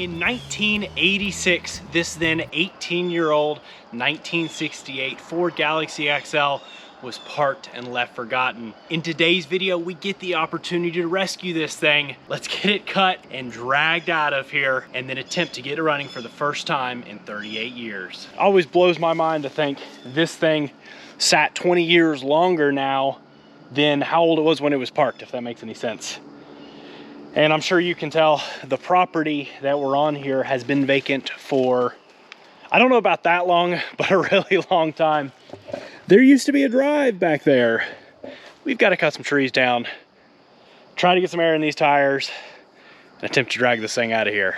In 1986, this then 18-year-old 1968 Ford Galaxie XL was parked and left forgotten. In today's video, we get the opportunity to rescue this thing. Let's get it cut and dragged out of here and then attempt to get it running for the first time in 38 years. It always blows my mind to think this thing sat 20 years longer now than how old it was when it was parked, if that makes any sense. And I'm sure you can tell the property that we're on here has been vacant for, I don't know about that long, but a really long time. There used to be a drive back there. We've got to cut some trees down, try to get some air in these tires, and attempt to drag this thing out of here.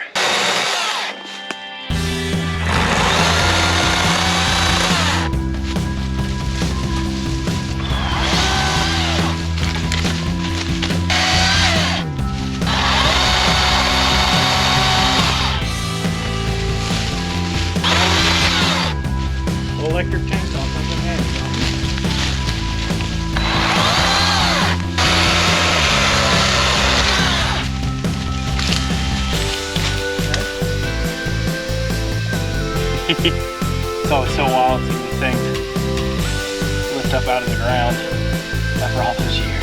Electric chainsaw comes in handy. It's always so wild seeing these things lift up out of the ground after all those years.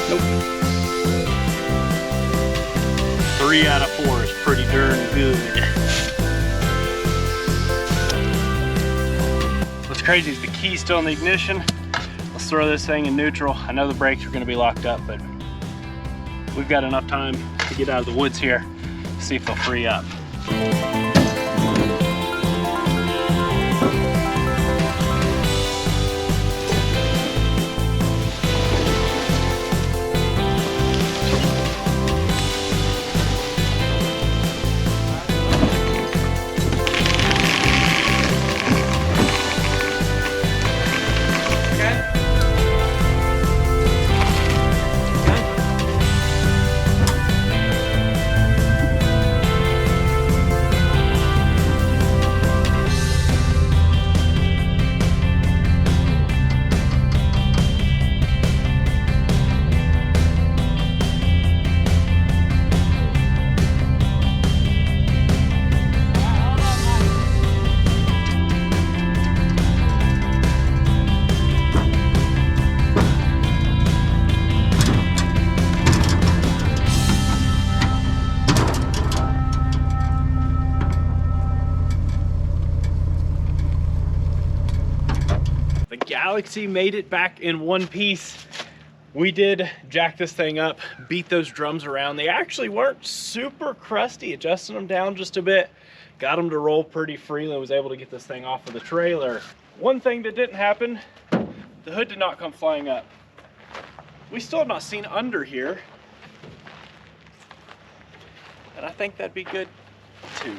Nope. 3 out of 4 is pretty darn good. What's crazy is the key's still in the ignition. Let's throw this thing in neutral. I know the brakes are going to be locked up, but we've got enough time to get out of the woods here, see if they'll free up. Galaxie made it back in one piece. We did jack this thing up, beat those drums around. They actually weren't super crusty, adjusted them down just a bit, got them to roll pretty freely, was able to get this thing off of the trailer. One thing that didn't happen, the hood did not come flying up. We still have not seen under here, and I think that'd be good too.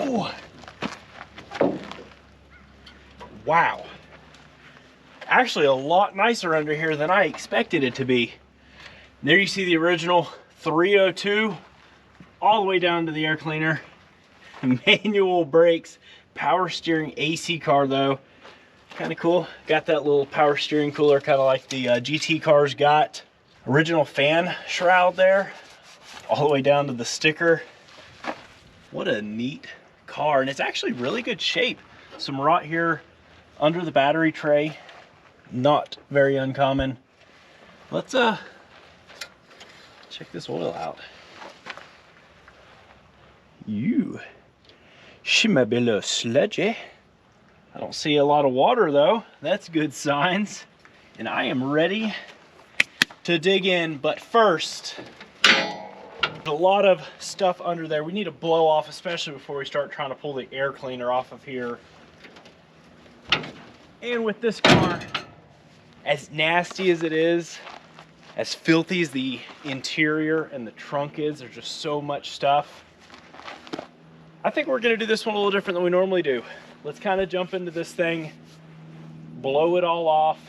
Oh. Wow. Actually a lot nicer under here than I expected it to be. There you see the original 302 all the way down to the air cleaner. Manual brakes, power steering, AC car though. Kind of cool. Got that little power steering cooler, kind of like the GT cars got. Original fan shroud there, all the way down to the sticker. What a neat car, and it's actually really good shape. Some rot here under the battery tray, not very uncommon. Let's check this oil out. She might be a little sludgy. I don't see a lot of water though. That's good signs. And I am ready to dig in, but first, a lot of stuff under there we need to blow off, especially before we start trying to pull the air cleaner off of here. And with this car, as nasty as it is, as filthy as the interior and the trunk is, there's just so much stuff. I think we're gonna do this one a little different than we normally do. Let's kind of jump into this thing, blow it all off,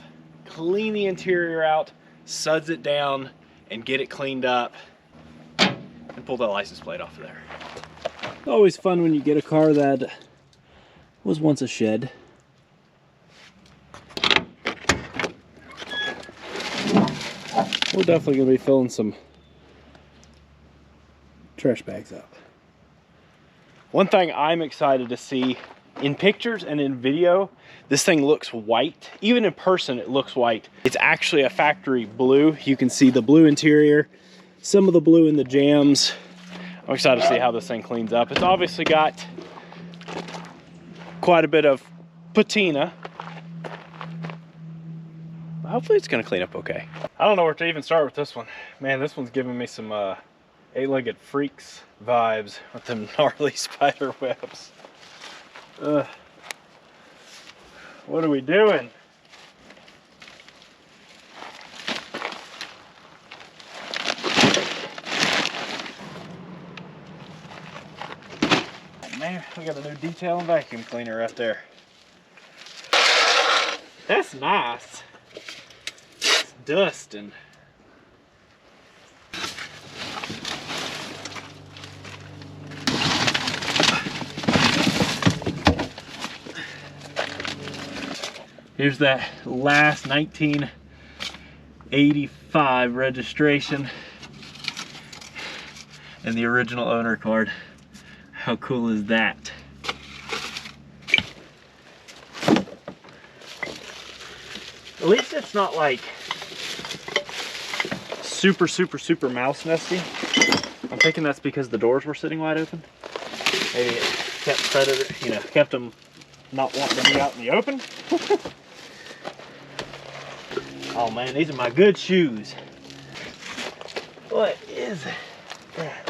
clean the interior out, suds it down, and get it cleaned up, and pull that license plate off of there. Always fun when you get a car that was once a shed. We're definitely going to be filling some trash bags up. One thing I'm excited to see in pictures and in video, this thing looks white. Even in person, it looks white. It's actually a factory blue. You can see the blue interior, some of the blue in the jams. I'm excited to see how this thing cleans up. It's obviously got quite a bit of patina. Hopefully it's gonna clean up okay. I don't know where to even start with this one. Man, this one's giving me some eight-legged freaks vibes with them gnarly spider webs. What are we doing? Man, we got a new detail and vacuum cleaner right there. That's nice. It's dusting. Here's that last 1985 registration and the original owner card. How cool is that? At least it's not like super mouse nesty. I'm thinking that's because the doors were sitting wide open. Maybe it kept predator, you know, kept them not wanting to be out in the open. Oh man, these are my good shoes. What is that?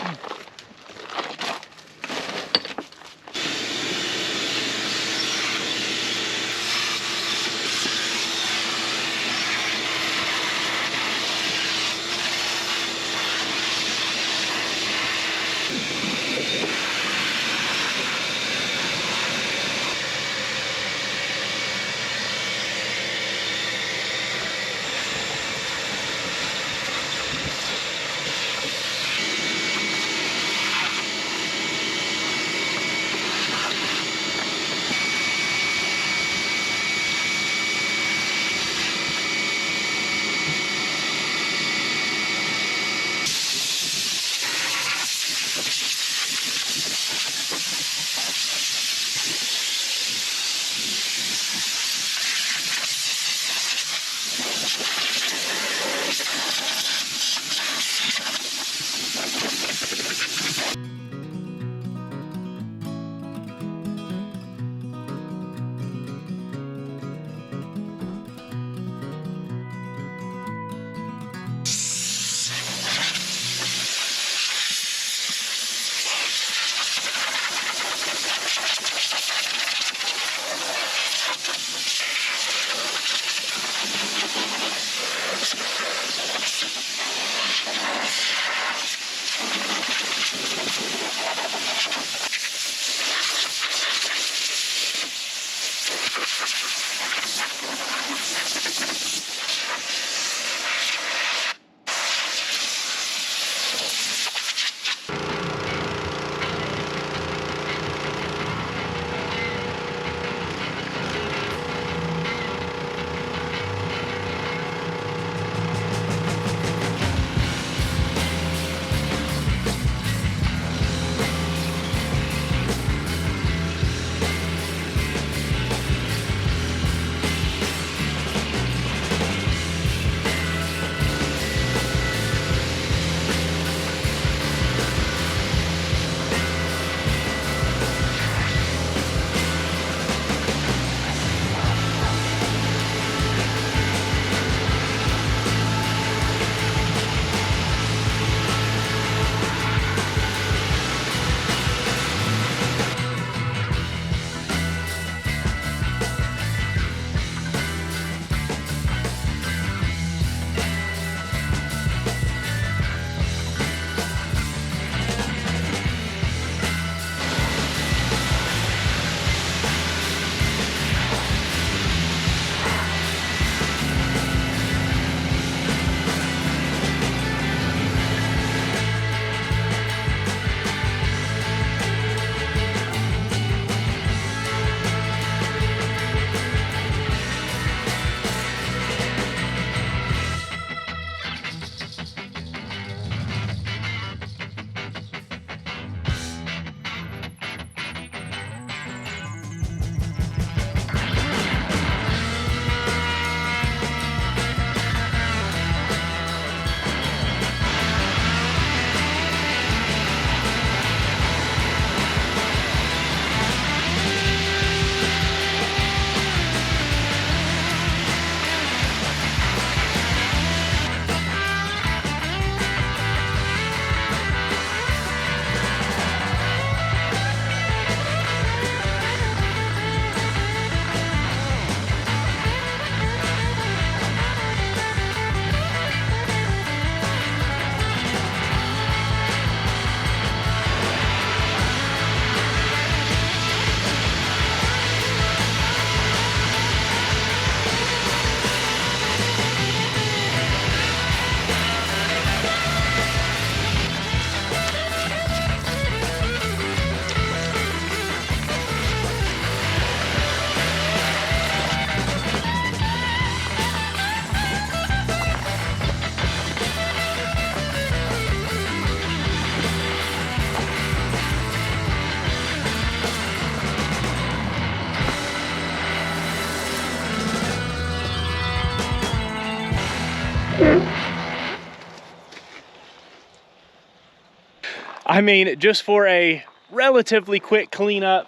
I mean, just for a relatively quick cleanup,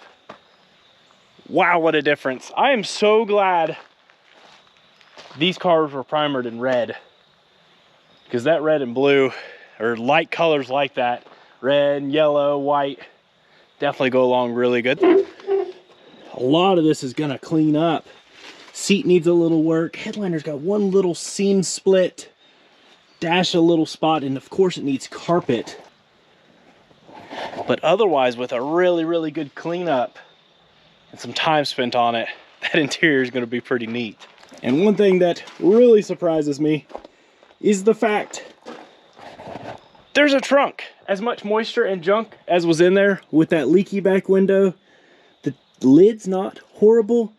wow, what a difference. I am so glad these cars were primered in red, because that red and blue, or light colors like that, red, yellow, white, definitely go along really good. A lot of this is gonna clean up. Seat needs a little work. Headliner's got one little seam split, dash a little spot, and of course it needs carpet. But otherwise, with a really, really good cleanup and some time spent on it, that interior is gonna be pretty neat. And one thing that really surprises me is the fact there's a trunk. As much moisture and junk as was in there with that leaky back window, the lid's not horrible.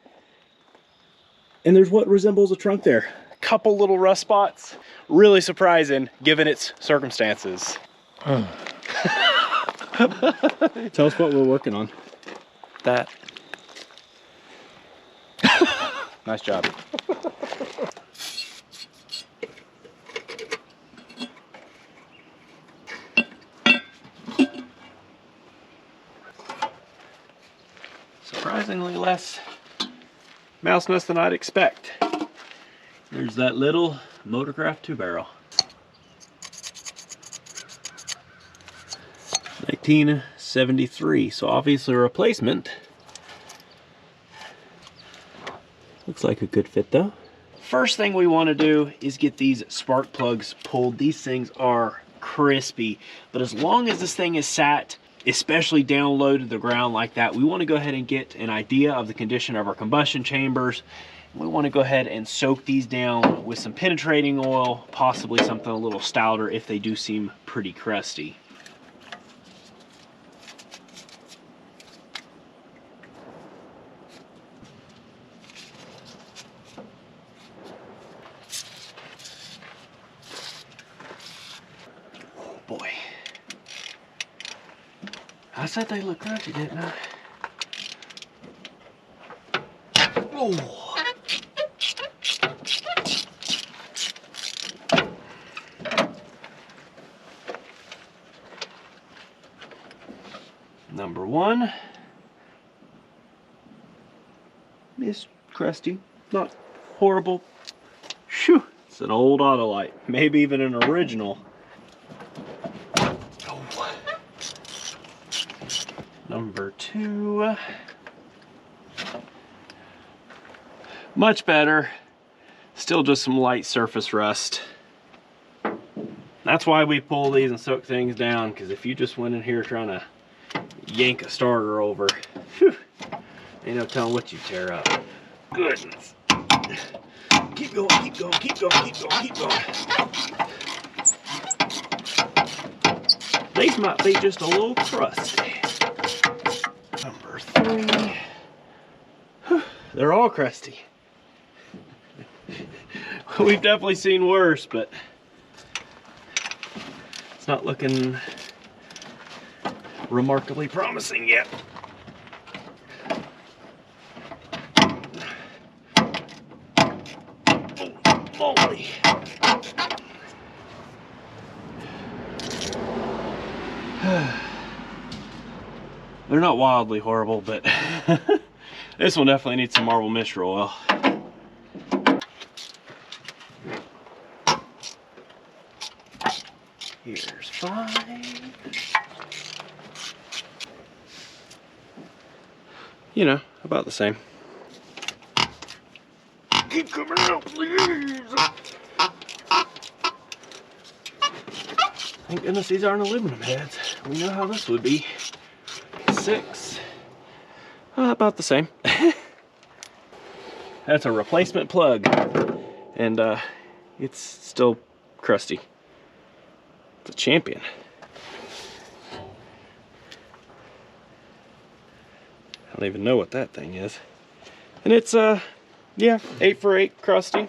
And there's what resembles a trunk there. A couple little rust spots. Really surprising given its circumstances. Tell us what we're working on. That. Nice job. Surprisingly less mouse nest than I'd expect. There's that little Motorcraft 2-barrel. 1973, so obviously a replacement. Looks like a good fit though. First thing we want to do is get these spark plugs pulled. These things are crispy, but as long as this thing is sat, especially down low to the ground like that, we want to go ahead and get an idea of the condition of our combustion chambers. We want to go ahead and soak these down with some penetrating oil, possibly something a little stouter if they do seem pretty crusty. Oh boy. I said they look crunchy, didn't I? Oh. Number one is crusty, not horrible. Shoo, it's an old Autolite, maybe even an original. Oh. Number two, much better, still just some light surface rust. That's why we pull these and soak things down, because if you just went in here trying to yank a starter over, whew, ain't no telling what you tear up. Goodness. Keep going, keep going, keep going, keep going, keep going. These might be just a little crusty. Number three. Whew, they're all crusty. We've definitely seen worse, but it's not looking remarkably promising yet. Oh, moly. They're not wildly horrible, but this one definitely needs some Marble Mixture oil. Here's 5. You know, about the same. Keep coming out, please. Thank goodness these aren't aluminum heads. We know how this would be. 6. About the same. That's a replacement plug, and it's still crusty. It's a champion. I don't even know what that thing is. And it's yeah, 8 for 8 crusty.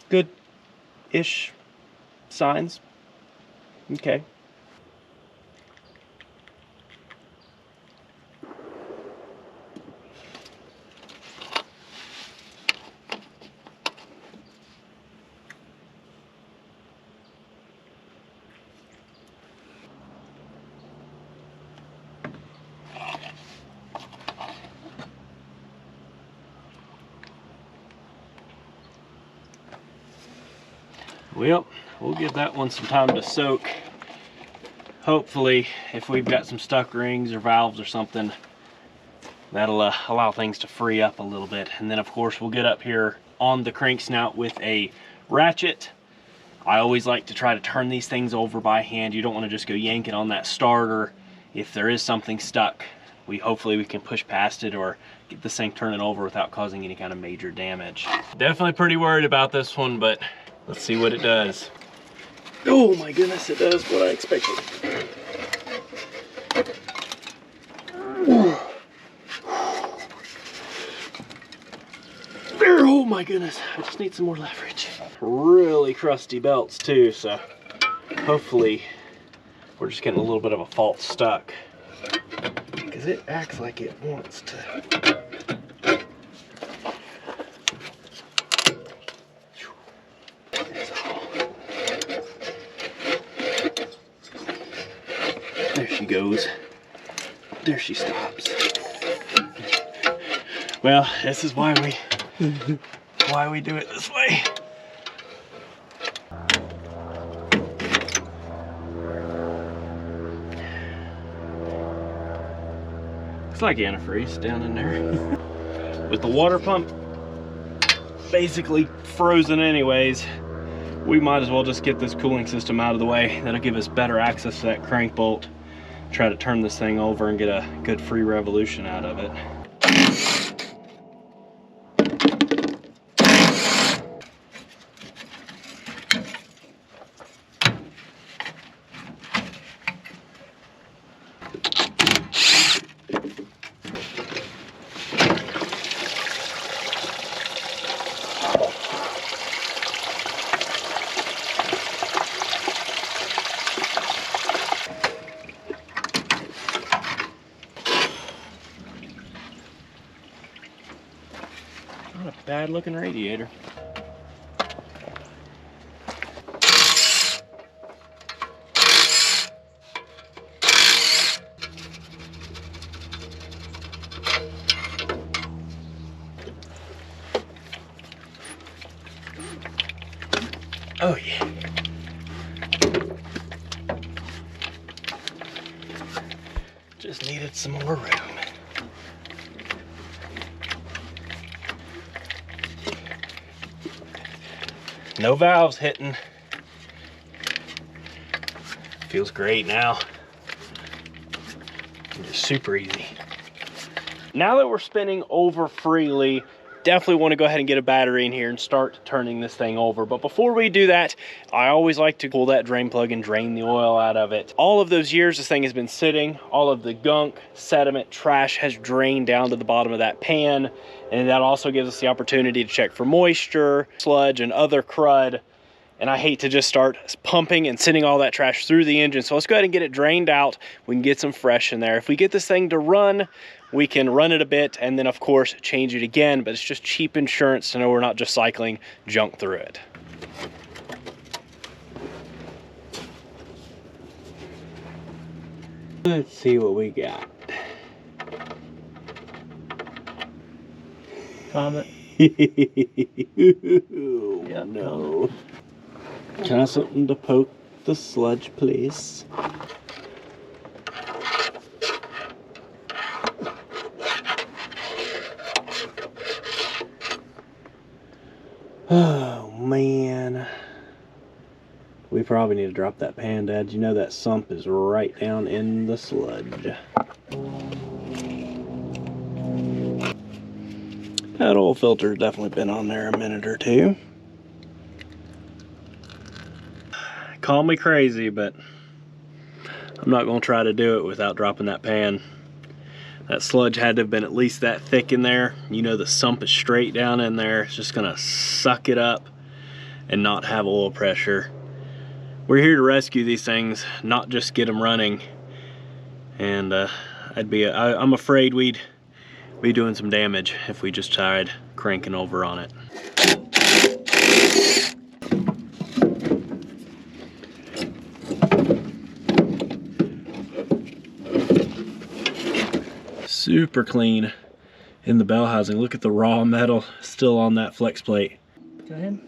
Good-ish signs. Okay. Well, we'll give that one some time to soak. Hopefully, if we've got some stuck rings or valves or something, that'll allow things to free up a little bit. And then of course we'll get up here on the crank snout with a ratchet. I always like to try to turn these things over by hand. You don't want to just go yanking on that starter. If there is something stuck, hopefully we can push past it or get this thing turning over without causing any kind of major damage. Definitely pretty worried about this one, but let's see what it does. Oh my goodness, it does what I expected. Oh my goodness, I just need some more leverage. Really crusty belts too, so hopefully we're just getting a little bit of a fault stuck, because it acts like it wants to. There she goes. There she stops. Well, this is why we do it this way. Looks like antifreeze down in there. With the water pump basically frozen anyways, we might as well just get this cooling system out of the way. That'll give us better access to that crank bolt. Try to turn this thing over and get a good free revolution out of it. Not a bad looking radiator. Oh yeah. Just needed some more room. No valves hitting. Feels great now. Just super easy. Now that we're spinning over freely, definitely want to go ahead and get a battery in here and start turning this thing over. But before we do that, I always like to pull that drain plug and drain the oil out of it. All of those years this thing has been sitting, all of the gunk, sediment, trash has drained down to the bottom of that pan. And that also gives us the opportunity to check for moisture, sludge, and other crud. And I hate to just start pumping and sending all that trash through the engine. So let's go ahead and get it drained out. We can get some fresh in there. If we get this thing to run, we can run it a bit and then of course change it again, but it's just cheap insurance to know we're not just cycling junk through it. Let's see what we got. Comet. Oh, no. Can I have something to poke the sludge, please? Oh man, we probably need to drop that pan, Dad. You know that sump is right down in the sludge. That oil filter's definitely been on there a minute or two. Call me crazy, but I'm not gonna try to do it without dropping that pan. That sludge had to have been at least that thick in there. You know the sump is straight down in there. It's just gonna suck it up and not have oil pressure. We're here to rescue these things, not just get them running. And I'm afraid we'd be doing some damage if we just tried cranking over on it. Super clean in the bell housing. Look at the raw metal still on that flex plate. Go ahead.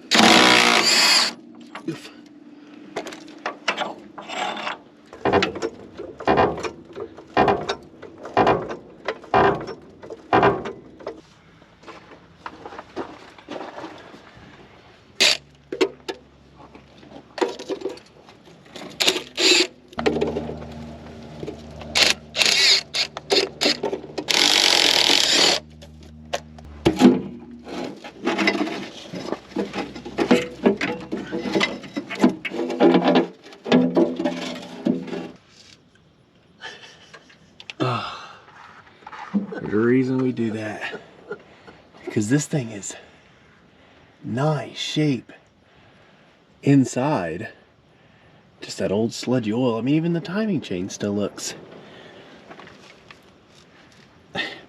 Oof. There's a reason we do that. Because this thing is nice shape inside. Just that old sludgy oil. I mean, even the timing chain still looks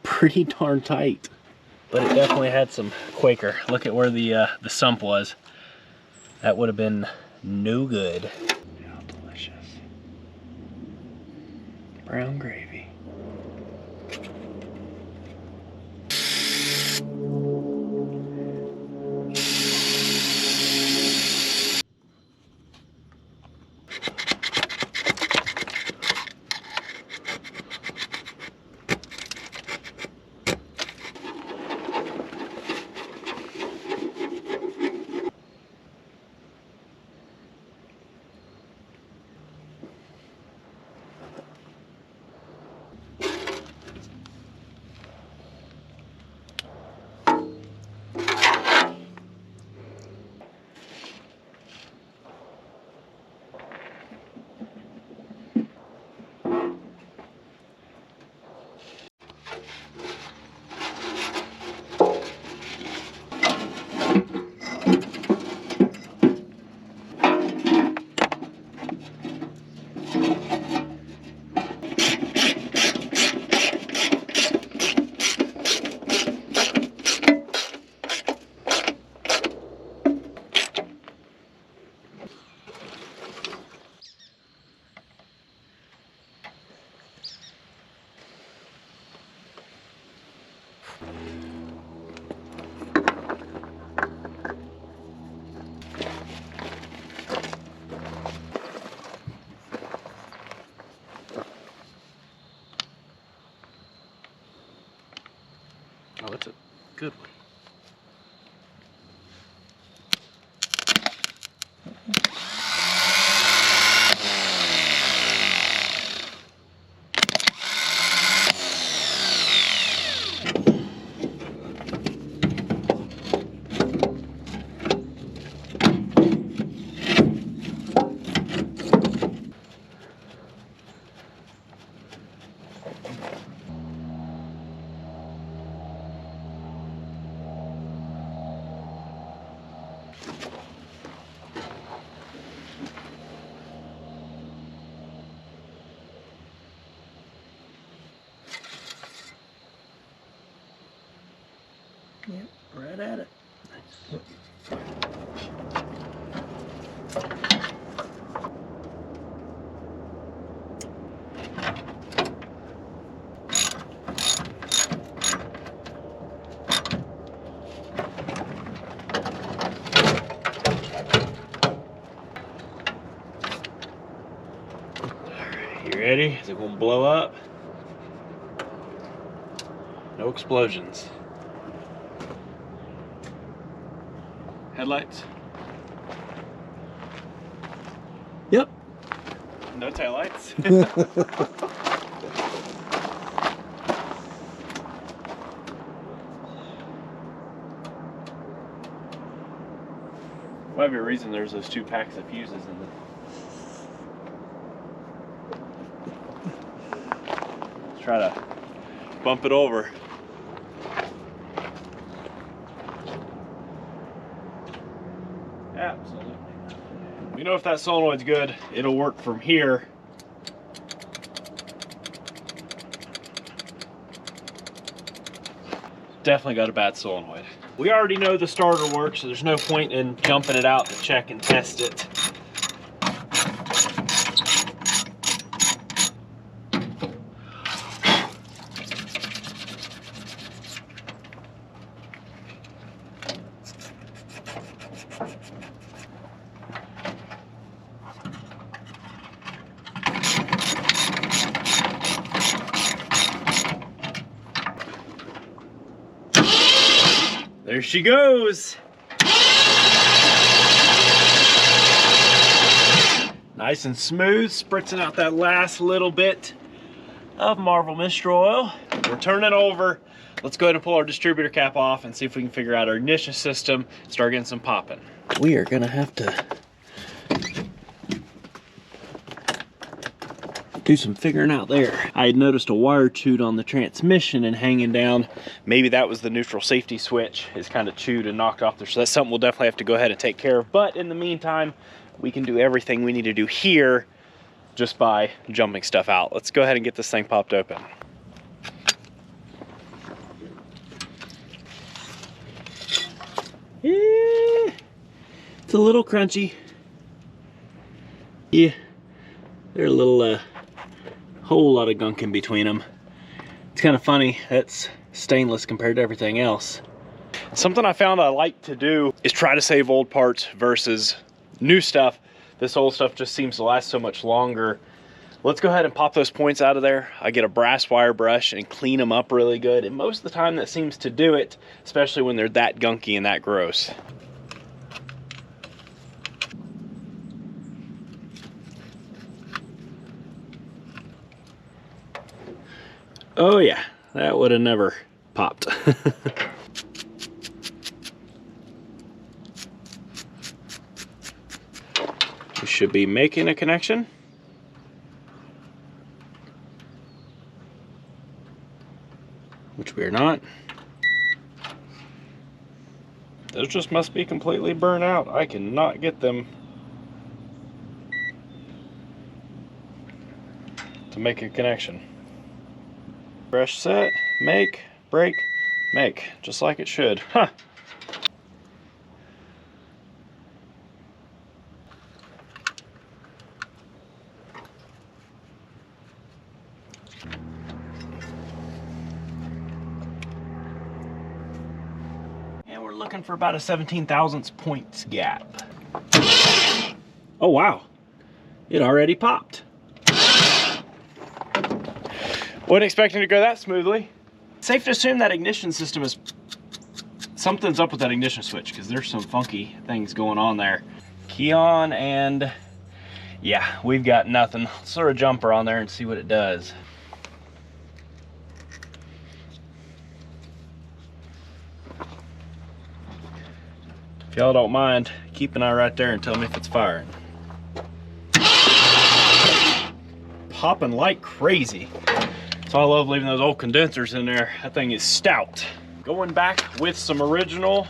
pretty darn tight. But it definitely had some Quaker. Look at where the sump was. That would have been no good. How delicious. Brown gravy. Oh, that's a good one. Yep, right at it. Nice. You ready? Is it gonna blow up? No explosions. Headlights? Yep. No taillights? Might be a reason there's those 2 packs of fuses in the... Let's try to bump it over. Absolutely. You know, if that solenoid's good, it'll work from here. Definitely got a bad solenoid. We already know the starter works, so there's no point in jumping it out to check and test it. There she goes. Nice and smooth, spritzing out that last little bit of Marvel Mistral Oil. We're turning over. Let's go ahead and pull our distributor cap off and see if we can figure out our ignition system, start getting some popping. We are gonna have to do some figuring out there. I had noticed a wire chewed on the transmission and hanging down. Maybe that was the neutral safety switch. It's kind of chewed and knocked off there. So that's something we'll definitely have to go ahead and take care of. But in the meantime, we can do everything we need to do here just by jumping stuff out. Let's go ahead and get this thing popped open. Yeah, it's a little crunchy. Yeah, they're a little, whole lot of gunk in between them. It's kind of funny, that's stainless compared to everything else. Something I found I like to do is try to save old parts versus new stuff. This old stuff just seems to last so much longer. Let's go ahead and pop those points out of there. I get a brass wire brush and clean them up really good. And most of the time that seems to do it, especially when they're that gunky and that gross. Oh yeah, that would have never popped. We should be making a connection. Which we are not. Those just must be completely burnt out. I cannot get them to make a connection. Brush set, make, break, make. Just like it should. Huh. And we're looking for about a 17 thousandths points gap. Oh wow, it already popped. Wasn't expecting to go that smoothly. Safe to assume that ignition system is, something's up with that ignition switch because there's some funky things going on there. Key on, and yeah, we've got nothing. Let's throw a jumper on there and see what it does. If y'all don't mind, keep an eye right there and tell me if it's firing. Popping like crazy. So I love leaving those old condensers in there. That thing is stout. Going back with some original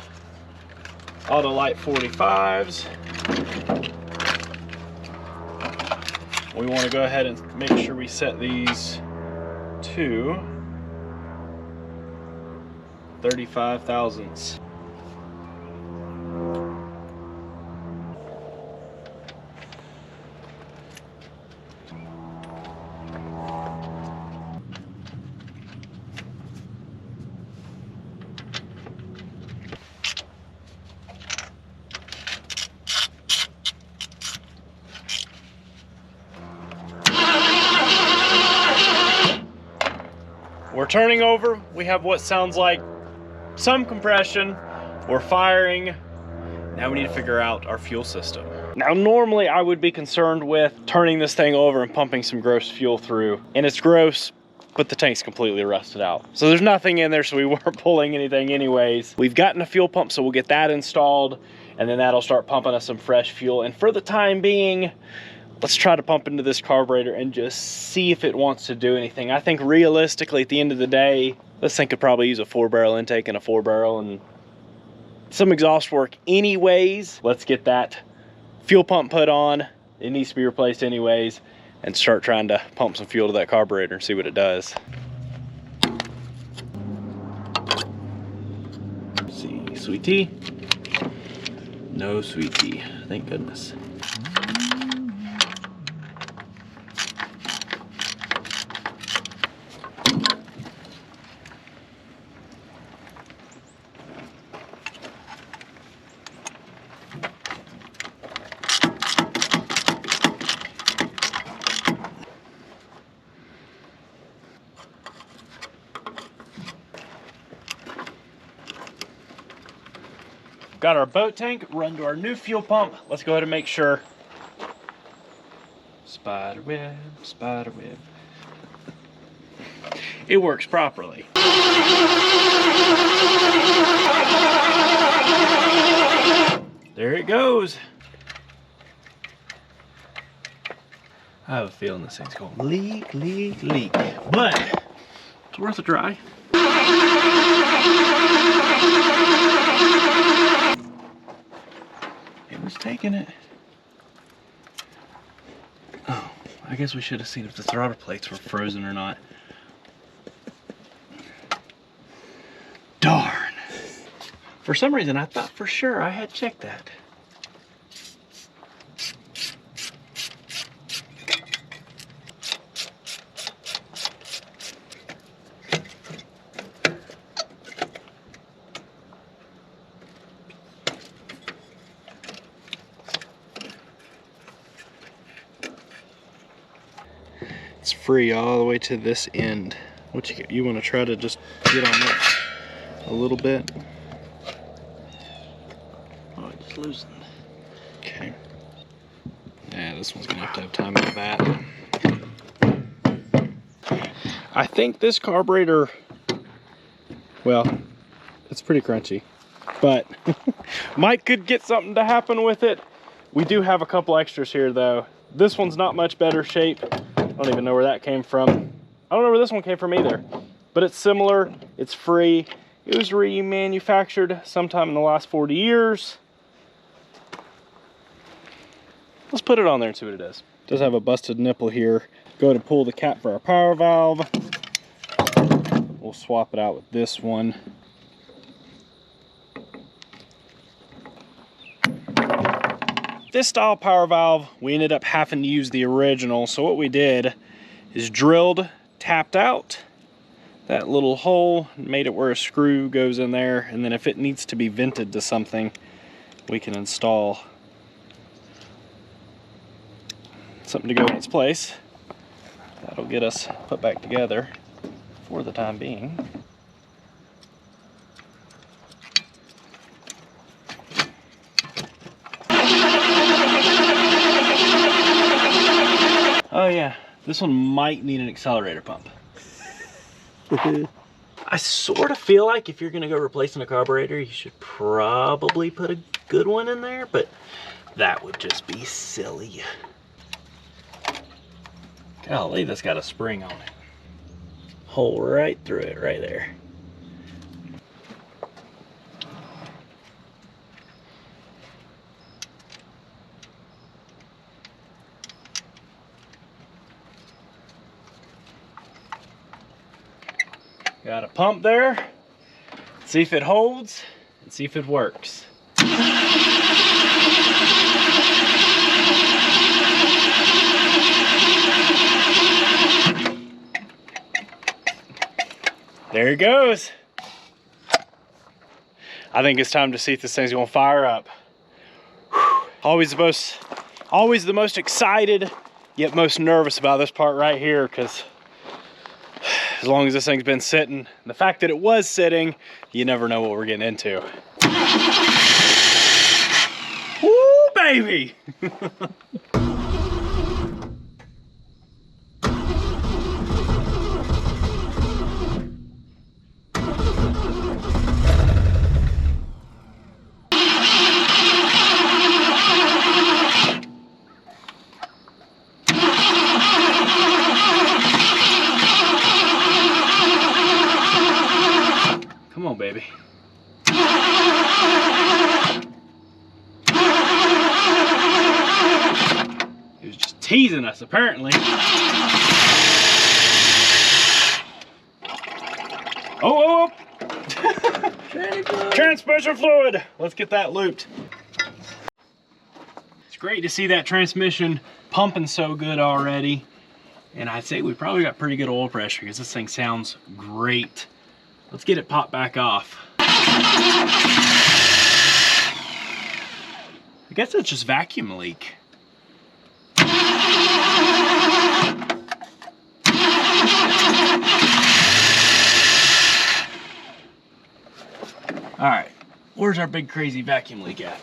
Autolite 45s. We want to go ahead and make sure we set these to 35 thousandths. We're turning over. We have what sounds like some compression. We're firing. Now we need to figure out our fuel system. Now, normally I would be concerned with turning this thing over and pumping some gross fuel through. And it's gross, but the tank's completely rusted out. So there's nothing in there, so we weren't pulling anything anyways. We've gotten a fuel pump, so we'll get that installed, and then that'll start pumping us some fresh fuel. And for the time being, let's try to pump into this carburetor and just see if it wants to do anything. I think realistically, at the end of the day, this thing could probably use a 4-barrel intake and a 4-barrel and some exhaust work anyways. Let's get that fuel pump put on. It needs to be replaced anyways, and start trying to pump some fuel to that carburetor and see what it does. Let's see, sweet tea. No sweet tea, thank goodness. got our boat tank, run to our new fuel pump. Let's go ahead and make sure. Spider web, spider web. It works properly. There it goes. I have a feeling this thing's going leak, leak, leak, but it's worth a try. It was taking it. Oh, I guess we should have seen if the throttle plates were frozen or not. Darn. For some reason, I thought for sure I had checked that. It's free all the way to this end. What you want to try to just get on this a little bit. Oh, it just loosened. Okay. Yeah, this one's gonna have to have time for that. I think this carburetor, well, it's pretty crunchy, but Mike could get something to happen with it. We do have a couple extras here though. This one's not much better shape. I don't even know where that came from. I don't know where this one came from either, but it's similar, it's free. It was remanufactured sometime in the last 40 years. Let's put it on there and see what it is. It does have a busted nipple here. Go to pull the cap for our power valve. We'll swap it out with this one. This style power valve, we ended up having to use the original. So what we did is drilled, tapped out that little hole, made it where a screw goes in there, and then if it needs to be vented to something, we can install something to go in its place. That'll get us put back together for the time being. Oh yeah, this one might need an accelerator pump. I sort of feel like if you're gonna go replacing a carburetor, you should probably put a good one in there, but that would just be silly. Golly, that's got a spring on it. Hole right through it, right there. Got a pump there. See if it holds and see if it works. There it goes. I think it's time to see if this thing's gonna fire up. Whew. Always the most excited, yet most nervous about this part right here, because as long as this thing's been sitting, and the fact that it was sitting, you never know what we're getting into. Woo, baby! Come on, baby. He was just teasing us, apparently. Oh, transmission fluid. Let's get that looped. It's great to see that transmission pumping so good already. And I'd say we probably got pretty good oil pressure because this thing sounds great. Let's get it popped back off. I guess it's just vacuum leak. All right, Where's our big crazy vacuum leak at?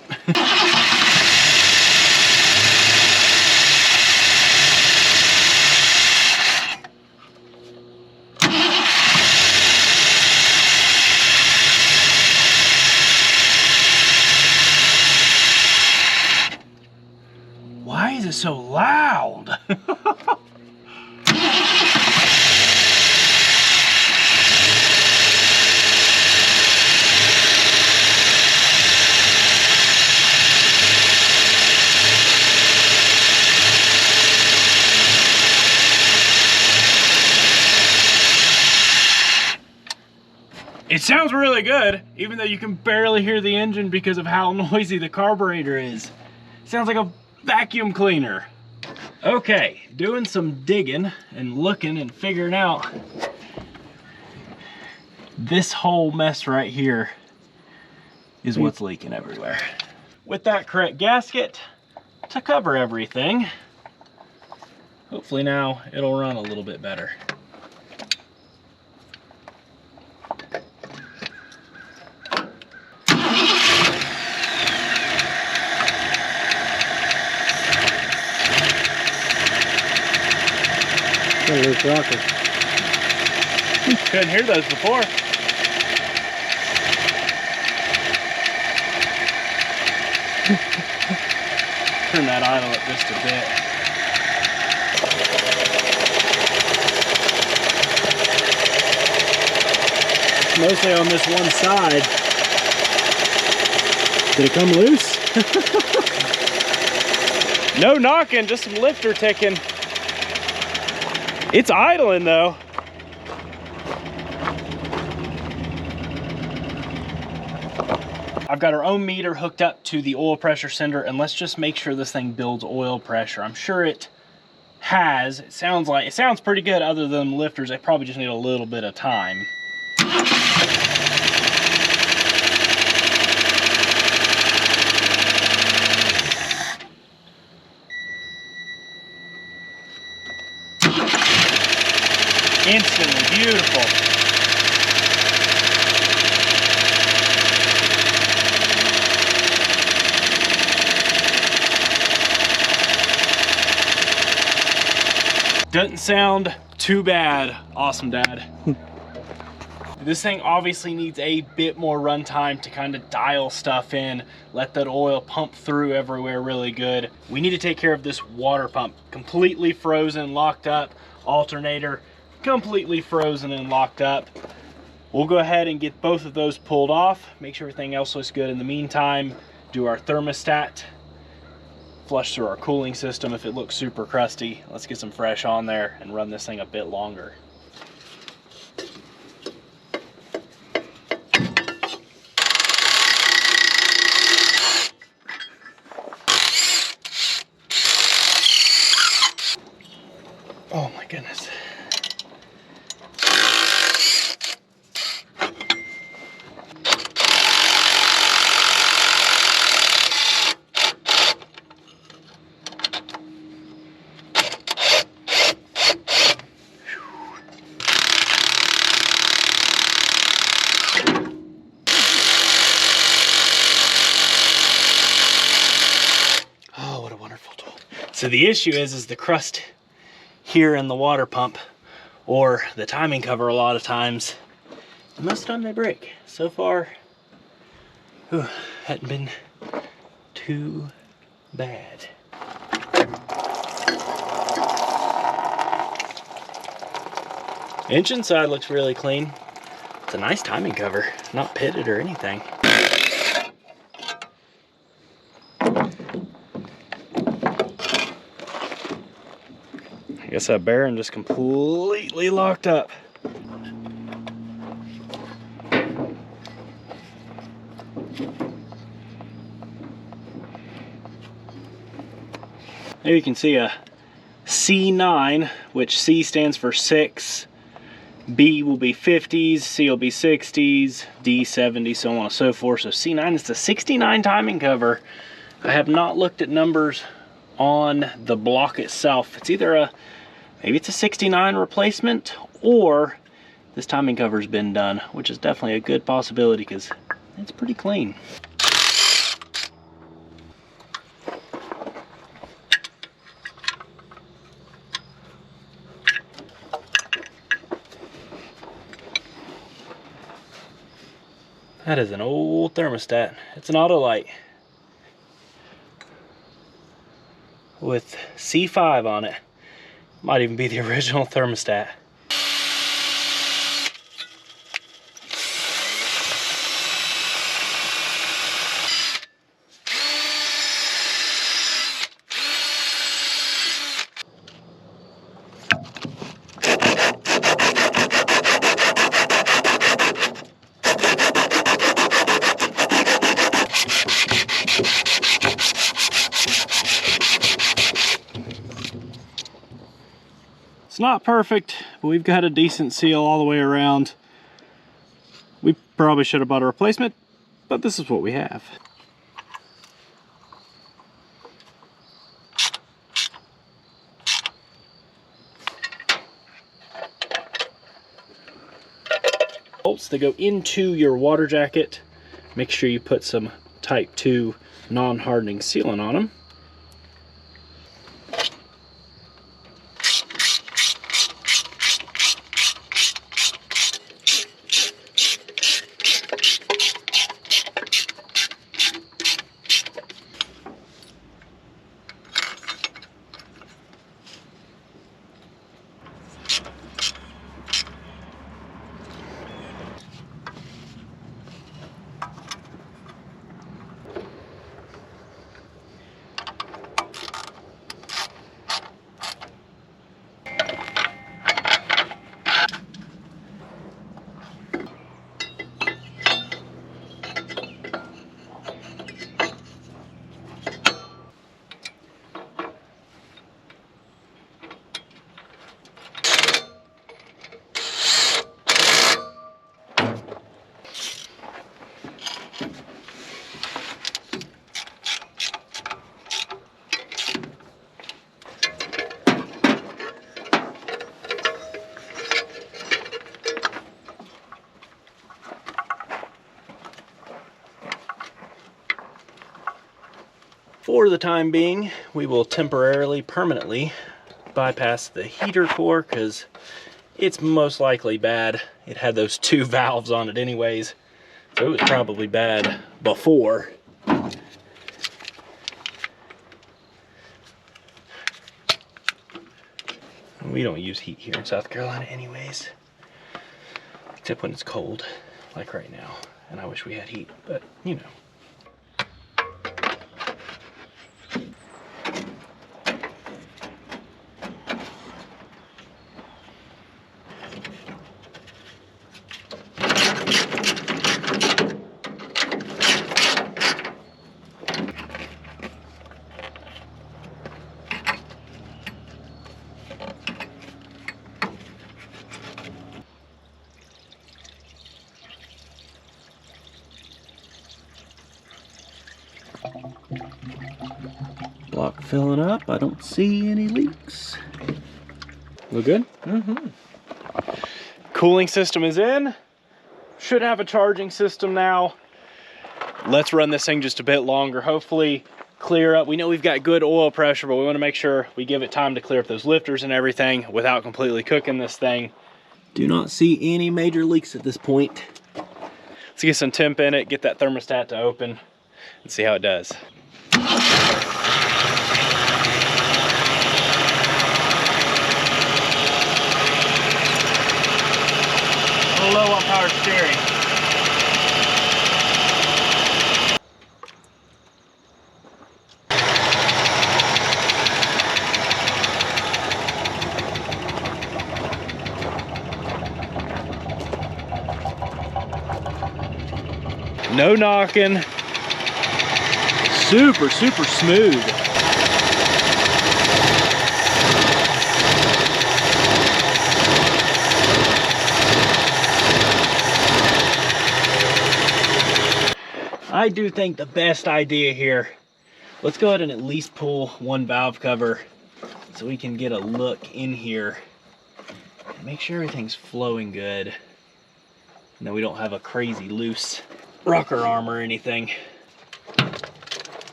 Why is it so loud? It sounds really good, even though you can barely hear the engine because of how noisy the carburetor is. It sounds like a vacuum cleaner. Okay, doing some digging and looking and figuring out this whole mess right here is what's leaking everywhere. With that correct gasket to cover everything, hopefully now it'll run a little bit better. Loose rocker. Couldn't hear those before. Turn that idle up just a bit. It's mostly on this one side. Did it come loose? No knocking, just some lifter ticking. It's idling though. I've got our own meter hooked up to the oil pressure sender, and let's just make sure this thing builds oil pressure. I'm sure it has. It sounds pretty good other than lifters. They probably just need a little bit of time. Instantly beautiful. Doesn't sound too bad. Awesome, Dad. This thing obviously needs a bit more runtime to kind of dial stuff in, let that oil pump through everywhere really good. We need to take care of this water pump. Completely frozen, locked up. Alternator completely frozen and locked up. We'll go ahead and get both of those pulled off, make sure everything else looks good. In the meantime, do our thermostat, flush through our cooling system. If it looks super crusty, let's get some fresh on there and run this thing a bit longer. Oh my goodness. Oh, what a wonderful tool. So the issue is the crust here in the water pump or the timing cover a lot of times. Most of the time they break. So far, hadn't been too bad. Engine side looks really clean. It's a nice timing cover, not pitted or anything. I guess that bearing just completely locked up. There you can see a C9, which C stands for 6, B will be 50s, C will be 60s, D 70, so on and so forth. So C9 is the 69 timing cover. I have not looked at numbers on the block itself. It's either maybe it's a 69 replacement, or this timing cover's been done, which is definitely a good possibility because it's pretty clean. That is an old thermostat. It's an Autolite with C5 on it. Might even be the original thermostat. It's not perfect, but we've got a decent seal all the way around. We probably should have bought a replacement, but this is what we have. Bolts that go into your water jacket. Make sure you put some type 2 non-hardening sealant on them. For the time being, we will temporarily, permanently bypass the heater core because it's most likely bad. It had those 2 valves on it anyways, so it was probably bad before. We don't use heat here in South Carolina anyways, except when it's cold, like right now. And I wish we had heat, but you know. Block filling up. I don't see any leaks. Look good? Mm-hmm. Cooling system is in. Should have a charging system now. Let's run this thing just a bit longer. Hopefully clear up. We know we've got good oil pressure, but we want to make sure we give it time to clear up those lifters and everything without completely cooking this thing. Do not see any major leaks at this point. Let's get some temp in it, get that thermostat to open, and see how it does. A little low on power steering. No knocking. Super, super smooth. I do think the best idea here, let's go ahead and at least pull one valve cover so we can get a look in here and make sure everything's flowing good and that we don't have a crazy loose rocker arm or anything.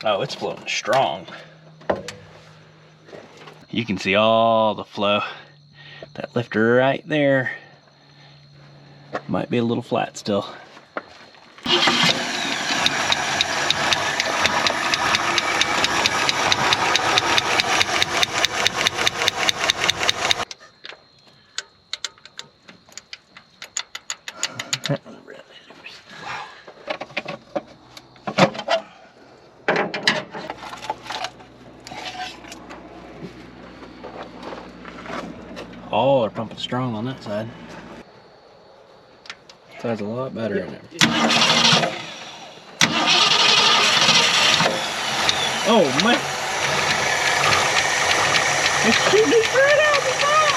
Oh, it's flowing strong. You can see all the flow. That lifter right there might be a little flat still. Oh, they're pumping strong on that side. Side's a lot better in there. Oh my! It's shooting straight out the ball.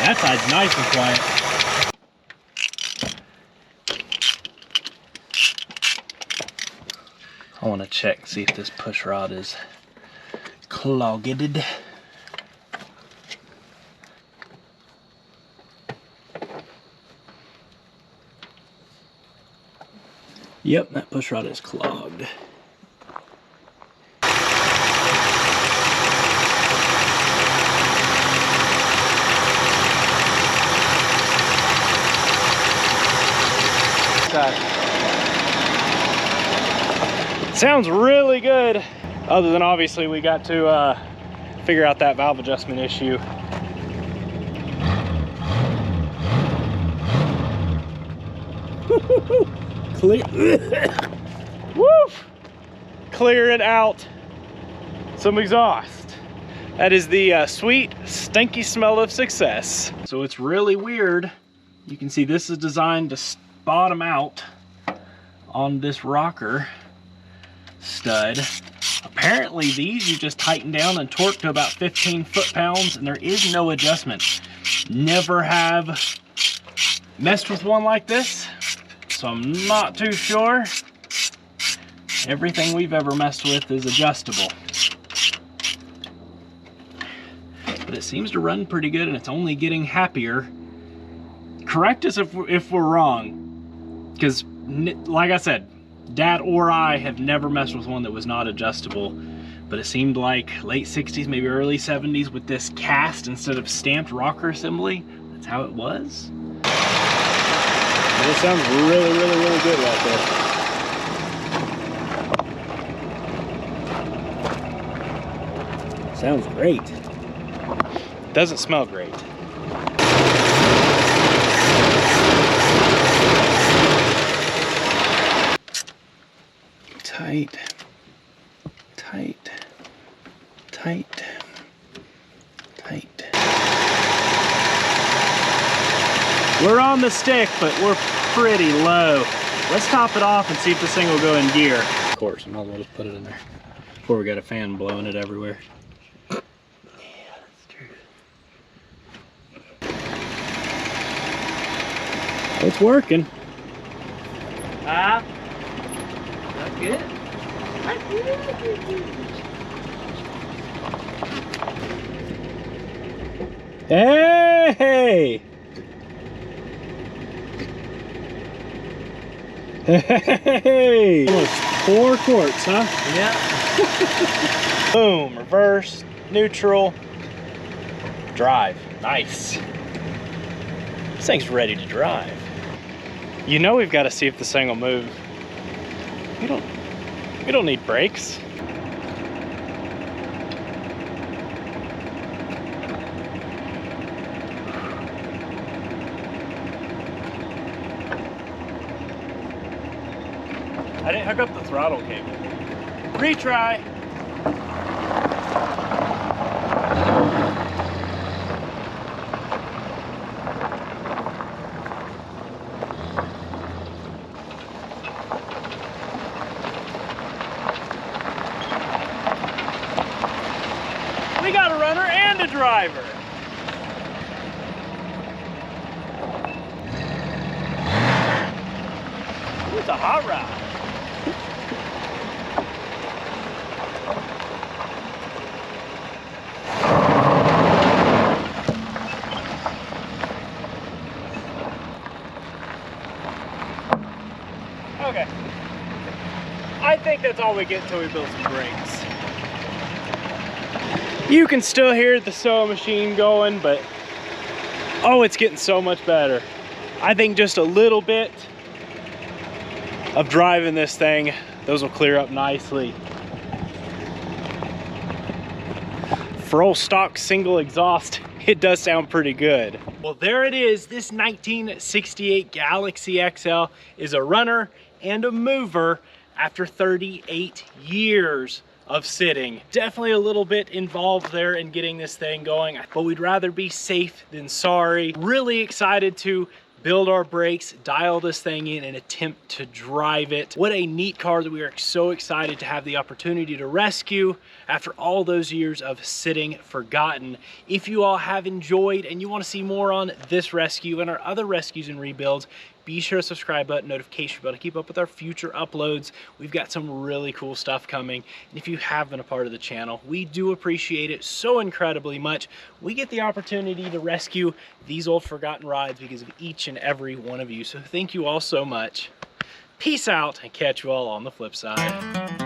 That side's nice and quiet. I want to check, see if this push rod is clogged. Yep, that push rod is clogged. Sounds really good. Other than obviously we got to figure out that valve adjustment issue. Clear. Woof! Clear it out. Some exhaust. That is the sweet, stinky smell of success. So it's really weird. You can see this is designed to bottom out on this rocker stud. Apparently these you just tighten down and torque to about 15 foot-pounds and there is no adjustment. Never have messed with one like this, so I'm not too sure. Everything we've ever messed with is adjustable. But it seems to run pretty good and it's only getting happier. Correct us if we're wrong, because like I said, Dad or I have never messed with one that was not adjustable, but it seemed like late 60s, maybe early 70s with this cast instead of stamped rocker assembly. That's how it was. It sounds really, really, really good right there. Sounds great. Doesn't smell great. Tight, tight, tight, tight. We're on the stick, but we're pretty low. Let's top it off and see if this thing will go in gear. Of course, I might as well just put it in there before we got a fan blowing it everywhere. Yeah, that's true. It's working. Good. Hey! Hey! Almost 4 quarts, huh? Yeah. Boom, reverse, neutral, drive. Nice. This thing's ready to drive. You know we've got to see if this thing will move. We don't need brakes. I didn't hook up the throttle cable. Retry. We got a runner and a driver. Ooh, it's a hot rod. I think that's all we get until we build some brakes. You can still hear the sewing machine going, but oh, it's getting so much better. I think just a little bit of driving this thing, those will clear up nicely. For old stock single exhaust, it does sound pretty good. Well, there it is. This 1968 Galaxie XL is a runner and a mover after 38 years of sitting. Definitely a little bit involved there in getting this thing going, but we'd rather be safe than sorry. Really excited to build our brakes, dial this thing in, and attempt to drive it. What a neat car that we are so excited to have the opportunity to rescue after all those years of sitting forgotten. If you all have enjoyed and you want to see more on this rescue and our other rescues and rebuilds, be sure to subscribe button, notification bell to keep up with our future uploads. We've got some really cool stuff coming. And if you have been a part of the channel, we do appreciate it so incredibly much. We get the opportunity to rescue these old forgotten rides because of each and every one of you. So thank you all so much. Peace out and catch you all on the flip side.